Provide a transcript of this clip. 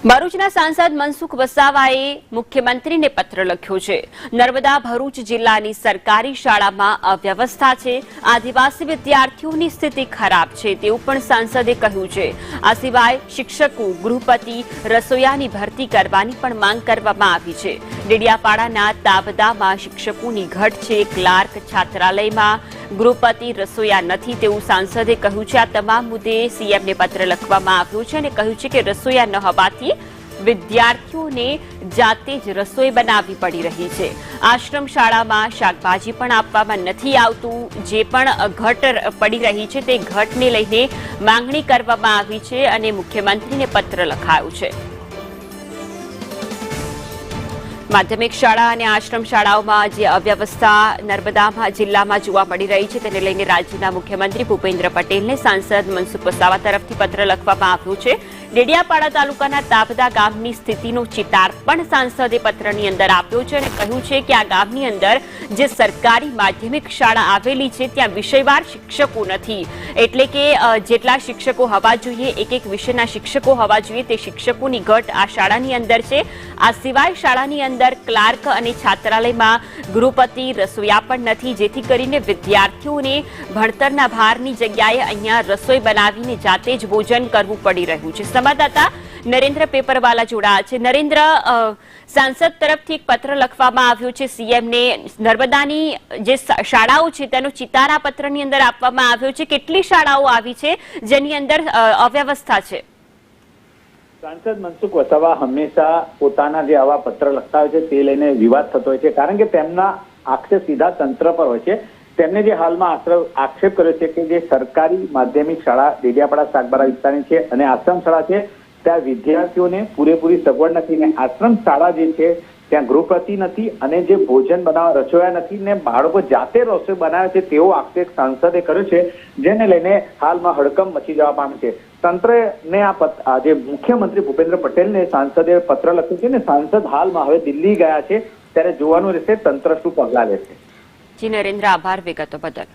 ભરૂચના સાંસદ મનસુખ વસાવાએ મુખ્યમંત્રીને પત્ર લખ્યો છે। નર્મદા ભરૂચ જિલ્લાની સરકારી શાળામાં અવ્યવસ્થા છે, આદિવાસી વિદ્યાર્થીઓની સ્થિતિ ખરાબ છે તેવું પણ સાંસદે કહ્યું છે। આ સિવાય શિક્ષકો, ગૃહપતિ, રસોઈયાની ભરતી કરવાની પણ માંગ કરવામાં આવી છે। ડેડિયાપાડાના તાબદામાં શિક્ષકોની ઘટ છે, ક્લાર્ક છાત્રાલયમાં ગૃહપતિ, રસોઈયા નથી તેવું સાંસદે કહ્યું છે। આ તમામ મુદ્દે સીએમને પત્ર લખવામાં આવ્યો છે અને કહ્યું છે કે રસોઈયા ન હોવાથી વિદ્યાર્થીઓને જાતે જ રસોઈ બનાવવી પડી રહી છે। આશ્રમ શાળામાં શાકભાજી પણ આપવામાં નથી આવતું। જે પણ ઘટ પડી રહી છે તે ઘટને લઈને માંગણી કરવામાં આવી છે અને મુખ્યમંત્રીને પત્ર લખાયો છે। માધ્યમિક શાળા અને આશ્રમ શાળાઓમાં જે અવ્યવસ્થા નર્મદા જિલ્લામાં જોવા મળી રહી છે તેને લઈને રાજ્યના મુખ્યમંત્રી ભૂપેન્દ્ર પટેલને સાંસદ મનસુખ વસાવા તરફથી પત્ર લખવામાં આવ્યો છે। ડેડિયાપાડા તાલુકાના તાબદા ગામની સ્થિતિનો ચિતાર પણ સાંસદે પત્રની અંદર આપ્યો છે અને કહ્યું છે કે આ ગામની અંદર જે સરકારી માધ્યમિક શાળા આવેલી છે ત્યાં વિષયવાર શિક્ષકો નથી, એટલે કે જેટલા શિક્ષકો હોવા જોઈએ, એક એક વિષયના શિક્ષકો હોવા જોઈએ તે શિક્ષકોની ઘટ આ શાળાની અંદર છે। આ સિવાય શાળાની અંદર ક્લાર્ક અને છાત્રાલયમાં ગૃહપતિ, રસોઈયા પણ નથી, જેથી કરીને વિદ્યાર્થીઓને ભણતરના ભારની જગ્યાએ અહીંયા રસોઈ બનાવીને જાતે જ ભોજન કરવું પડી રહ્યું છે। સંવાદદાતા નરેન્દ્ર પેપરવાલા જોડાયા છે। નરેન્દ્ર, સાંસદ તરફથી એક પત્ર લખવામાં આવ્યો છે સીએમને। નર્મદાની જે શાળાઓ છે તેનો ચિતાર આ પત્રની અંદર આપવામાં આવ્યો છે। કેટલી શાળાઓ આવી છે જેની અંદર અવ્યવસ્થા છે? સાંસદ મનસુખ વસાવા હંમેશા પોતાના જે આવા પત્ર લખતા હોય છે તે લઈને વિવાદ થતો હોય છે, કારણ કે તેમના આક્ષેપ સીધા તંત્ર પર હોય છે। તેમને જે હાલમાં આક્ષેપ કર્યો છે કે જે સરકારી માધ્યમિક શાળા ડેડિયાપાડા સાગબારા વિસ્તારની છે અને આશ્રમ શાળા છે ત્યાં વિદ્યાર્થીઓને પૂરેપૂરી સગવડ નથી ને આશ્રમ શાળા જે છે ત્યાં ગૃહપતિ નથી અને જે ભોજન બનાવવા રસોઈયા નથી ને બાળકો જાતે રસોઈ બનાવે છે તેવો આક્ષેપ સાંસદે કર્યો છે, જેને લઈને હાલમાં હડકંપ મચી જવા પામી છે। તંત્રને આ જે મુખ્યમંત્રી ભૂપેન્દ્ર પટેલને સાંસદે પત્ર લખ્યું છે ને સાંસદ હાલમાં હવે દિલ્હી ગયા છે, ત્યારે જોવાનું રહેશે તંત્ર શું પગલાં લેશે। જી નરેન્દ્ર, આભાર વિગતો બદલ।